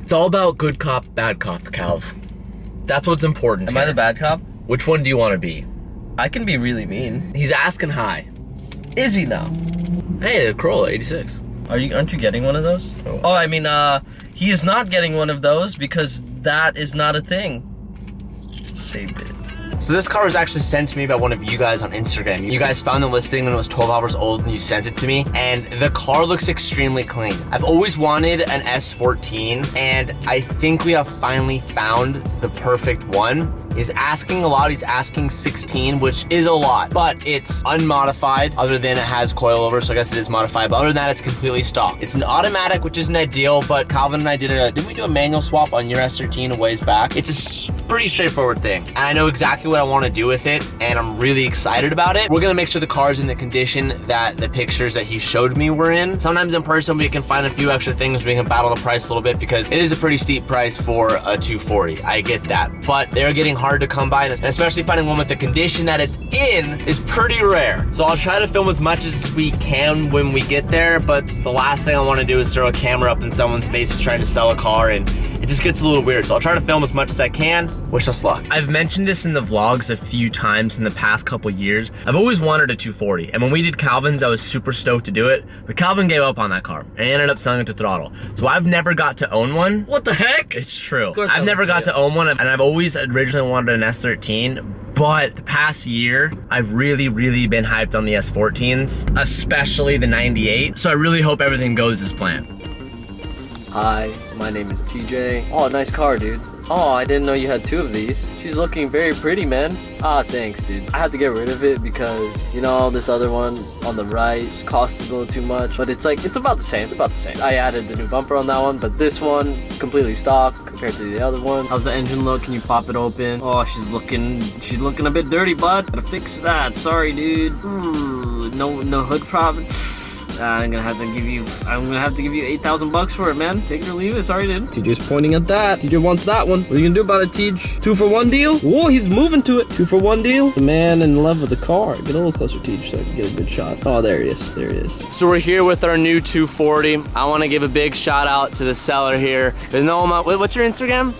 It's all about good cop, bad cop, Calv. That's what's important. Am here. I the bad cop? Which one do you want to be? I can be really mean. He's asking high. Is he now? Hey, the Corolla 86. Aren't you getting one of those? Oh, I mean, he is not getting one of those because that is not a thing. Saved it. So this car was actually sent to me by one of you guys on Instagram. You guys found the listing when it was 12 hours old and you sent it to me. And the car looks extremely clean. I've always wanted an S14 and I think we have finally found the perfect one. He's asking a lot, he's asking 16, which is a lot, but it's unmodified other than it has coilover, so I guess it is modified, but other than that, it's completely stock. It's an automatic, which isn't ideal, but Calvin and I didn't we do a manual swap on your S13 a ways back? It's a pretty straightforward thing, and I know exactly what I want to do with it, and I'm really excited about it. We're gonna make sure the car's in the condition that the pictures that he showed me were in. Sometimes in person, we can find a few extra things, we can battle the price a little bit, because it is a pretty steep price for a 240, I get that, but they're getting hard to come by, and especially finding one with the condition that it's in is pretty rare. So I'll try to film as much as we can when we get there, but the last thing I want to do is throw a camera up in someone's face who's trying to sell a car, and it just gets a little weird. So I'll try to film as much as I can. Wish us luck. I've mentioned this in the vlogs a few times in the past couple years. I've always wanted a 240, and when we did Calvin's, I was super stoked to do it, but Calvin gave up on that car, and he ended up selling it to Throttle. So I've never got to own one. What the heck? It's true. I've never got to own one, and I've always originally wanted an S13, but the past year, I've really been hyped on the S14s, especially the 98. So I really hope everything goes as planned. Hi, my name is TJ. Oh, nice car, dude. Oh, I didn't know you had two of these. She's looking very pretty, man. Ah, thanks, dude. I had to get rid of it because, you know, this other one on the right costs a little too much, but it's about the same. It's about the same. I added the new bumper on that one, but this one, completely stock compared to the other one. How's the engine look? Can you pop it open? Oh, she's looking a bit dirty, bud. Gotta fix that. Sorry, dude. No hood problem. I'm gonna have to give you 8,000 bucks for it, man. Take it or leave it. Sorry, dude. TJ's pointing at that. TJ wants that one. What are you gonna do about it, TJ? 2 for 1 deal? Whoa, he's moving to it. 2 for 1 deal. The man in love with the car. Get a little closer, TJ, so I can get a good shot. Oh, there he is. There he is. So we're here with our new 240. I want to give a big shout out to the seller here. What's your Instagram?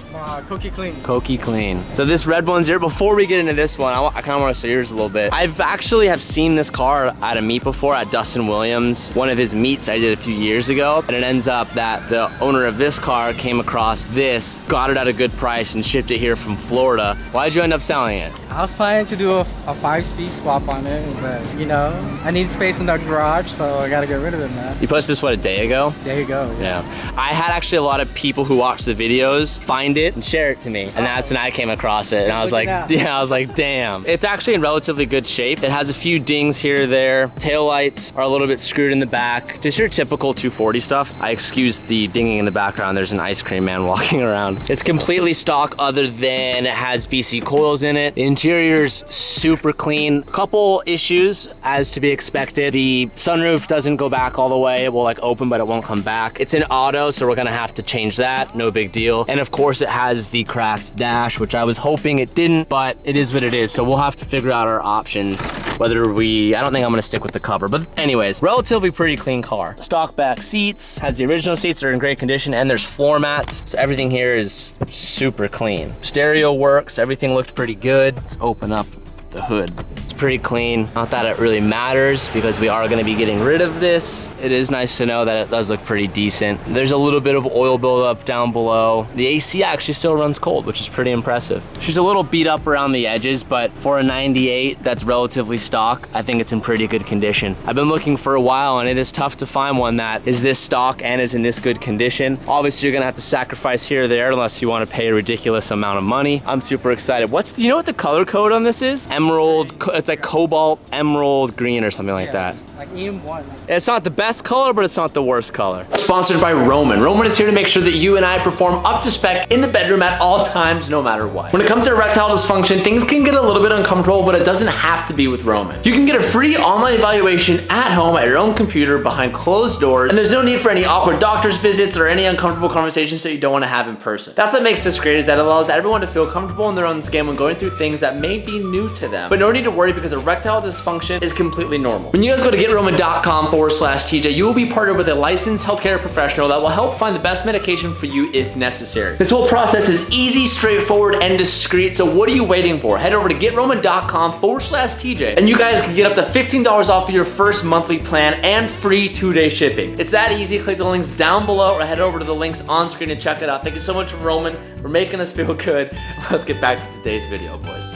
Kouki Clean. Kouki Clean. So this red one's here. Before we get into this one, I kind of want to show yours a little bit. I've actually seen this car at a meet before at Dustin Williams. One of his meets I did a few years ago. And it ends up that the owner of this car came across this, got it at a good price, and shipped it here from Florida. Why'd you end up selling it? I was planning to do a 5-speed swap on it, but you know, I need space in the garage, so I gotta get rid of it, man. You posted this, what, a day ago? There you go. Yeah. I had actually a lot of people who watch the videos find it and share it to me. And that's when I came across it. And I was like, damn. It's actually in relatively good shape. It has a few dings here or there. Taillights are a little bit screwed in the back. Just your typical 240 stuff. I excuse the dinging in the background. There's an ice cream man walking around. It's completely stock other than it has BC coils in it. The interior's super clean. Couple issues as to be expected. The sunroof doesn't go back all the way. It will like open, but it won't come back. It's an auto, so we're gonna have to change that. No big deal. And of course it has the cracked dash, which I was hoping it didn't, but it is what it is. So we'll have to figure out our options. I don't think I'm gonna stick with the cover, but anyways, relatively pretty clean car. Stock back seats, has the original seats that are in great condition, and there's floor mats. So everything here is super clean. Stereo works, everything looked pretty good. Let's open up the hood. It's pretty clean. Not that it really matters because we are gonna be getting rid of this. It is nice to know that it does look pretty decent. There's a little bit of oil buildup down below. The AC actually still runs cold, which is pretty impressive. She's a little beat up around the edges, but for a 98 that's relatively stock, I think it's in pretty good condition. I've been looking for a while and it is tough to find one that is this stock and is in this good condition. Obviously, you're gonna have to sacrifice here or there unless you wanna pay a ridiculous amount of money. I'm super excited. Do you know what the color code on this is? Emerald, it's like cobalt, emerald green or something like that. Like EM1. It's not the best color, but it's not the worst color. Sponsored by Roman. Roman is here to make sure that you and I perform up to spec in the bedroom at all times, no matter what. When it comes to erectile dysfunction, things can get a little bit uncomfortable, but it doesn't have to be with Roman. You can get a free online evaluation at home at your own computer behind closed doors, and there's no need for any awkward doctor's visits or any uncomfortable conversations that you don't want to have in person. That's what makes this great, is that it allows everyone to feel comfortable in their own skin when going through things that may be new to them. But no need to worry because erectile dysfunction is completely normal. When you guys go to GetRoman.com/TJ, you will be partnered with a licensed healthcare professional that will help find the best medication for you if necessary. This whole process is easy, straightforward, and discreet, so what are you waiting for? Head over to GetRoman.com/TJ, and you guys can get up to $15 off of your first monthly plan and free 2-day shipping. It's that easy. Click the links down below or head over to the links on screen and check it out. Thank you so much, Roman, for making us feel good. Let's get back to today's video, boys.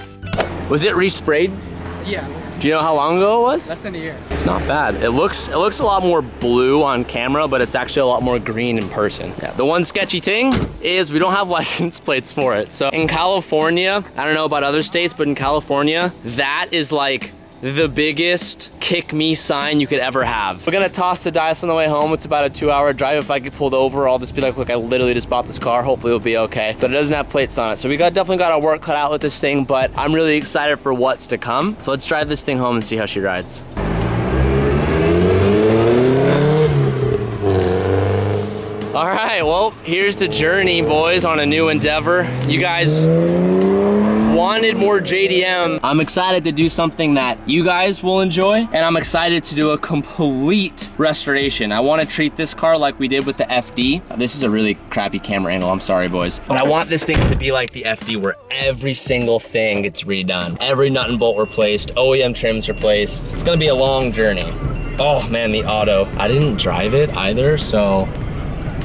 Was it resprayed? Yeah, Do you know how long ago it was? less than a year. It's not bad. It looks a lot more blue on camera, but it's actually a lot more green in person. Yeah. The one sketchy thing is we don't have license plates for it. So in California, I don't know about other states, but in California, that is like the biggest kick me sign you could ever have. We're gonna toss the dice on the way home. It's about a 2-hour drive. If I get pulled over, I'll just be like, look, I literally just bought this car. Hopefully it'll be okay. But it doesn't have plates on it. So we definitely got our work cut out with this thing, but I'm really excited for what's to come. So let's drive this thing home and see how she rides. All right, well, here's the journey, boys, on a new endeavor. You guys wanted more JDM. I'm excited to do something that you guys will enjoy, and I'm excited to do a complete restoration. I want to treat this car like we did with the FD. This is a really crappy camera angle, I'm sorry, boys. But I want this thing to be like the FD, where every single thing gets redone. Every nut and bolt replaced, OEM trims replaced. It's gonna be a long journey. Oh man, the auto. I didn't drive it either, so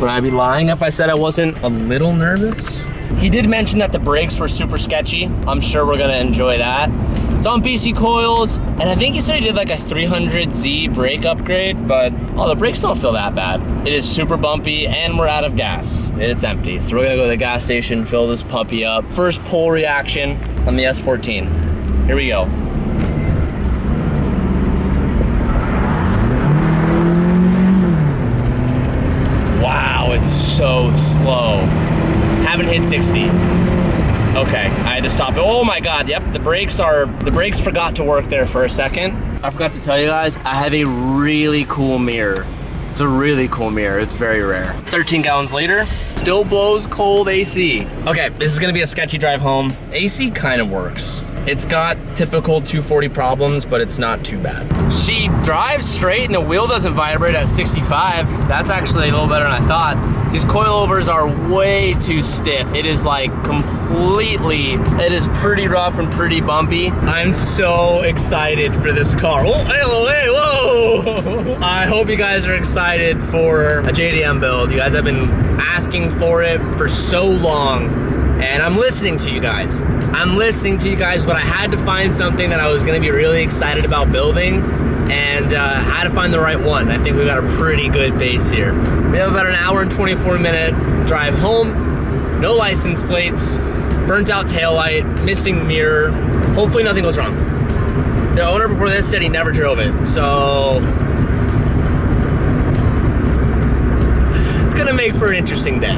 would I be lying if I said I wasn't a little nervous? He did mention that the brakes were super sketchy. I'm sure we're gonna enjoy that. It's on BC coils, and I think he said he did like a 300Z brake upgrade, but oh, the brakes don't feel that bad. It is super bumpy, and we're out of gas. It's empty, so we're gonna go to the gas station, fill this puppy up. First pull reaction on the S14. Here we go. Wow, it's so slow. Haven't hit 60. Okay, I had to stop it. Oh my God, yep, the brakes forgot to work there for a second. I forgot to tell you guys, I have a really cool mirror. It's a really cool mirror, it's very rare. 13 gallons later, still blows cold AC. Okay, this is gonna be a sketchy drive home. AC kind of works. It's got typical 240 problems, but it's not too bad. She drives straight and the wheel doesn't vibrate at 65. That's actually a little better than I thought. These coilovers are way too stiff. It is like it is pretty rough and pretty bumpy. I'm so excited for this car. Oh, hey, whoa! I hope you guys are excited for a JDM build. You guys have been asking for it for so long, and I'm listening to you guys. But I had to find something that I was gonna be really excited about building, and had to find the right one. I think we got a pretty good base here. We have about an hour and 24-minute drive home. No license plates, burnt out taillight, missing mirror. Hopefully nothing goes wrong. The owner before this said he never drove it, so it's gonna make for an interesting day.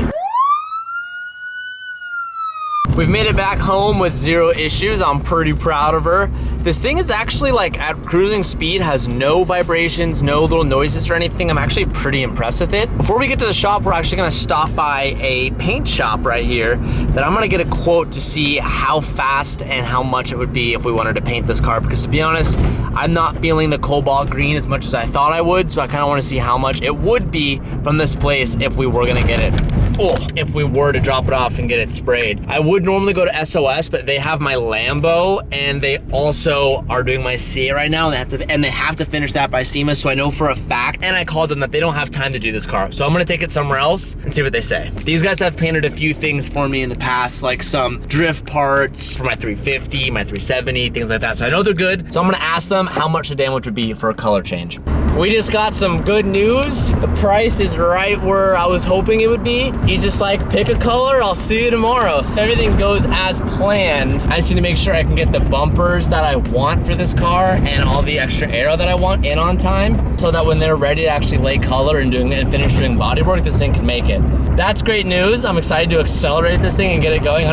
We've made it back home with 0 issues. I'm pretty proud of her. This thing is actually like at cruising speed, has no vibrations, no little noises or anything. I'm actually pretty impressed with it. Before we get to the shop, we're actually gonna stop by a paint shop right here that I'm gonna get a quote to see how fast and how much it would be if we wanted to paint this car, because to be honest, I'm not feeling the cobalt green as much as I thought I would, so I kinda wanna see how much it would be from this place if we were gonna get it. Oh, if we were to drop it off and get it sprayed. I would normally go to SOS, but they have my Lambo, and they also are doing my CA right now, and they have to finish that by SEMA, so I know for a fact, and I called them that they don't have time to do this car. So I'm gonna take it somewhere else and see what they say. These guys have painted a few things for me in the past, like some drift parts for my 350, my 370, things like that. So I know they're good, so I'm gonna ask them how much the damage would be for a color change. We just got some good news. The price is right where I was hoping it would be. He's just like, pick a color, I'll see you tomorrow. So if everything goes as planned, I just need to make sure I can get the bumpers that I want for this car and all the extra aero that I want in on time, so that when they're ready to actually lay color and finish doing body work, this thing can make it. That's great news. I'm excited to accelerate this thing and get it going.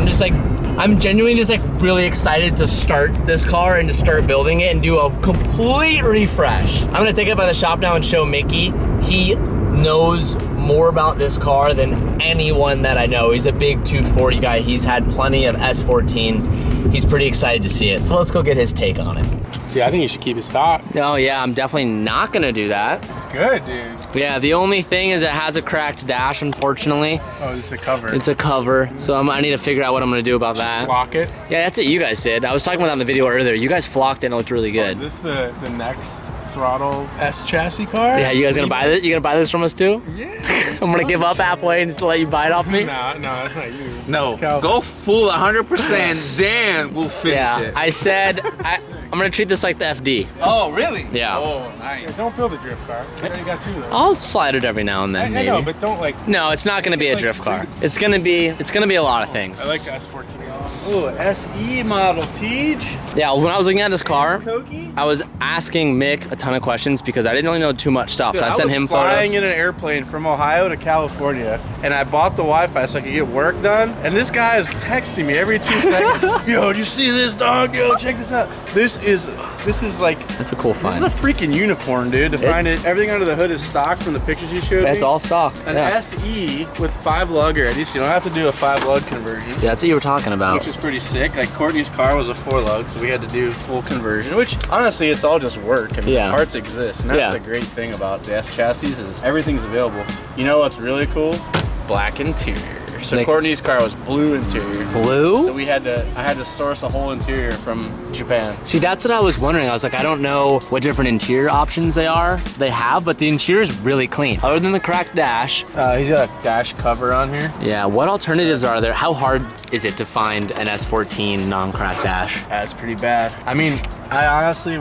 I'm genuinely just like really excited to start this car and to start building it and do a complete refresh. I'm gonna take it by the shop now and show Mickey. He knows more about this car than anyone that I know. He's a big 240 guy. He's had plenty of S14s. He's pretty excited to see it. So let's go get his take on it. Yeah, I think you should keep it stock. Oh yeah, I'm definitely not gonna do that. It's good, dude. Yeah, the only thing is it has a cracked dash, unfortunately. Oh, it's a cover. It's a cover, so I need to figure out what I'm gonna do about that. Flock it. Yeah, that's what you guys did. I was talking about that in the video earlier. You guys flocked it and it looked really good. Is this the next throttle S chassis car? Yeah, you guys gonna buy this? You gonna buy this from us too? Yeah. I'm gonna give up halfway and just let you buy it off me? No, that's not you. No, go full 100%, then we'll finish Yeah, it. I said I'm gonna treat this like the FD. Oh, really? Yeah. Oh, Yeah, nice. don't build a drift car. You already got two though. I'll slide it every now and then, I maybe. know, but don't like. No, it's not gonna be a like drift car. street. It's gonna be a lot of things. I like the S14. Oh, SE model Teach. Yeah, when I was looking at this car, Kouki. I was asking Mick a ton of questions because I didn't really know too much stuff. So I sent him was flying photos. in an airplane from Ohio to California, and I bought the Wi-Fi so I could get work done. And this guy is texting me every 2 seconds. Yo, did you see this, dog? Yo, check this out. This is like. That's a cool This find. is a freaking unicorn, dude. To find it, everything under the hood is stock from the pictures you showed me. That's all stock. An Yeah. SE with 5 lug already, so you don't have to do a 5 lug conversion. Yeah, that's what you were talking about. Which is pretty sick. Like Courtney's car was a 4 lug, so we had to do full conversion. Which honestly, it's all just work. I mean, Yeah. the parts exist, and that's Yeah. the great thing about the S chassis is everything's available. You know what's really cool? Black interior. So Like- Courtney's car was blue interior. Blue? So I had to source a whole interior from Japan. See, that's what I was wondering. I was like, I don't know what different interior options they have, but the interior is really clean. Other than the cracked dash. He's got a dash cover on here. Yeah, what alternatives are there? How hard is it to find an S14 non-cracked dash? That's pretty bad. I mean, I honestly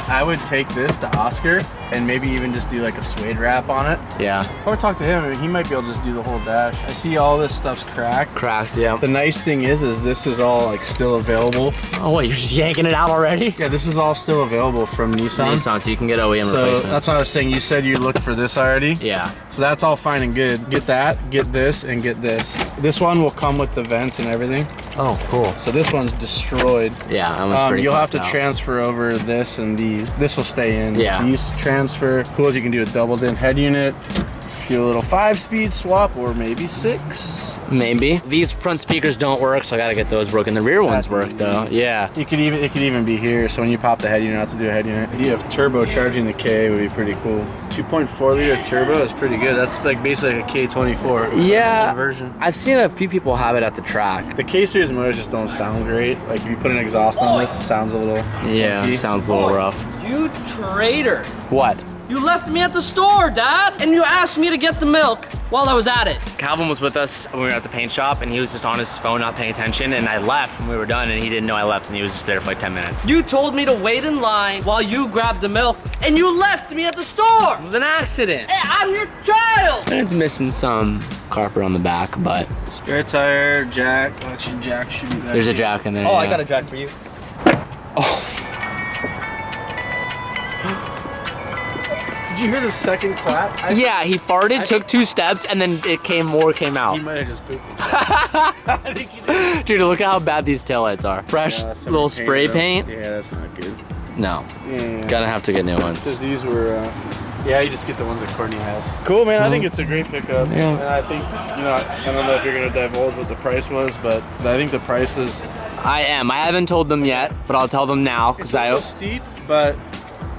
I would take this to Oscar and maybe even just do like a suede wrap on it. Yeah, Or talk to him. I mean, he might be able to just do the whole dash. I see all this stuff's cracked. cracked, yeah. The nice thing is this is all like still available. Oh, wait, you're just yanking it out already? Yeah, this is all still available from Nissan. Nissan, so you can get OEM So replacements. that's what I was saying. You said you looked for this already. Yeah. So that's all fine and good. Get that, get this, and get this. This one will come with the vents and everything. Oh, cool. So this one's destroyed. Yeah, that one's pretty You'll have to fucked out. transfer over this and these. This will stay in. Yeah. These transfer. Cool, you can do a doubled in head unit. Do a little 5-speed swap or maybe 6. Maybe. These front speakers don't work, so I gotta get those broken. The rear ones That's work easy. though. Yeah. It could even be here. So when you pop the head unit out to do a head unit, you have turbocharging the K would be pretty cool. 2.4 liter turbo is pretty good. That's like basically like a K24 Yeah. version. I've seen a few people have it at the track. The K series motors just don't sound great. Like if you put an exhaust on this, it sounds a little Yeah, funky. sounds a little rough. You traitor! What? You left me at the store, Dad! And you asked me to get the milk while I was at it. Calvin was with us when we were at the paint shop, and he was just on his phone not paying attention, and I left when we were done, and he didn't know I left, and he was just there for like 10 minutes. You told me to wait in line while you grabbed the milk, and you left me at the store! It was an accident. Hey, I'm your child! And it's missing some carpet on the back, but Spare tire, jack. Actually, jack should be back there's a here. jack in there. Oh, yeah. I got a jack for you. Did you hear the second clap? Yeah, he farted, took 2 steps, and then more came He out. might have just pooped. I think he did. Dude, look at how bad these taillights are. Fresh Yeah, some little spray though. paint. Yeah, that's not good. No, Yeah. gonna have to get new ones. Says these were, yeah, you just get the ones that Courtney has. Cool, man. I think it's a great pickup. Yeah. And I think, I don't know if you're going to divulge what the price was, but I think the price is I haven't told them yet, but I'll tell them now, because a little steep, but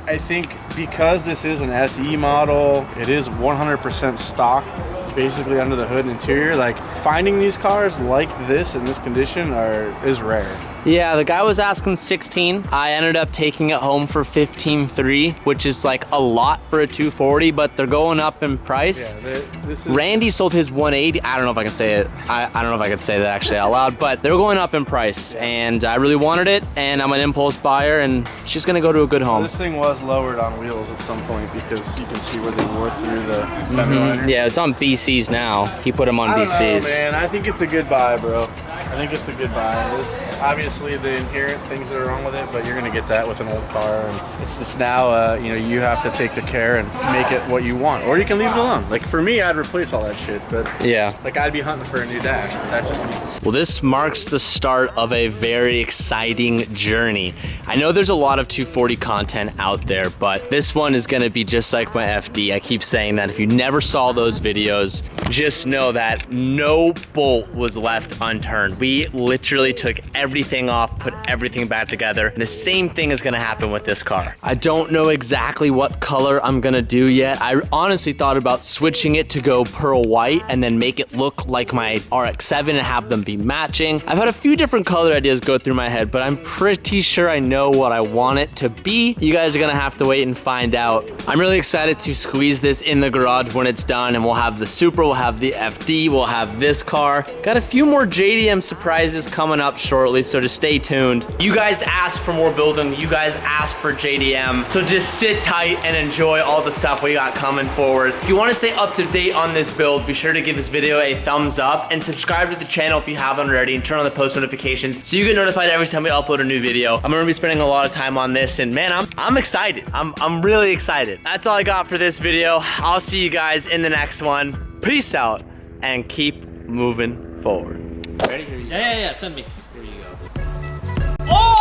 I think because this is an SE model, it is 100% stock, basically under the hood and interior. Like finding these cars like this in this condition is rare. Yeah, the guy was asking 16. I ended up taking it home for 15.3, which is like a lot for a 240, but they're going up in price. Yeah, this is Randy sold his 180. I don't know if I can say it. I don't know if I could say that actually out loud, but they're going up in price, and I really wanted it, and I'm an impulse buyer, and it's just gonna go to a good home. This thing was lowered on wheels at some point because you can see where they wore through the fender liner. Yeah, it's on BCs now. He put them on I don't know, BCs. man. I think it's a good buy, bro. I think it's a good buy. There's obviously the inherent things that are wrong with it, but you're gonna get that with an old car, and it's just now, you know, you have to take the care and make it what you want, or you can leave it alone. Like for me, I'd replace all that shit, but Yeah. like I'd be hunting for a new dash, but that's just me. Well, this marks the start of a very exciting journey. I know there's a lot of 240 content out there, but this one is gonna be just like my FD. I keep saying that. If you never saw those videos, just know that no bolt was left unturned. We literally took everything off, put everything back together. And the same thing is gonna happen with this car. I don't know exactly what color I'm gonna do yet. I honestly thought about switching it to go pearl white and then make it look like my RX-7 and have them be matching. I've had a few different color ideas go through my head, but I'm pretty sure I know what I want it to be. You guys are gonna have to wait and find out. I'm really excited to squeeze this in the garage when it's done, and we'll have the Supra, we'll have the FD, we'll have this car. Got a few more JDM surprises coming up shortly, so just stay tuned. You guys asked for more building, you guys asked for JDM, so just sit tight and enjoy all the stuff we got coming forward. If you wanna stay up to date on this build, be sure to give this video a thumbs up and subscribe to the channel if you haven't already, and turn on the post notifications so you get notified every time we upload a new video. I'm gonna be spending a lot of time on this, and man, I'm excited. I'm really excited. That's all I got for this video. I'll see you guys in the next one. Peace out and keep moving forward. Yeah, send me. Here you go. Oh!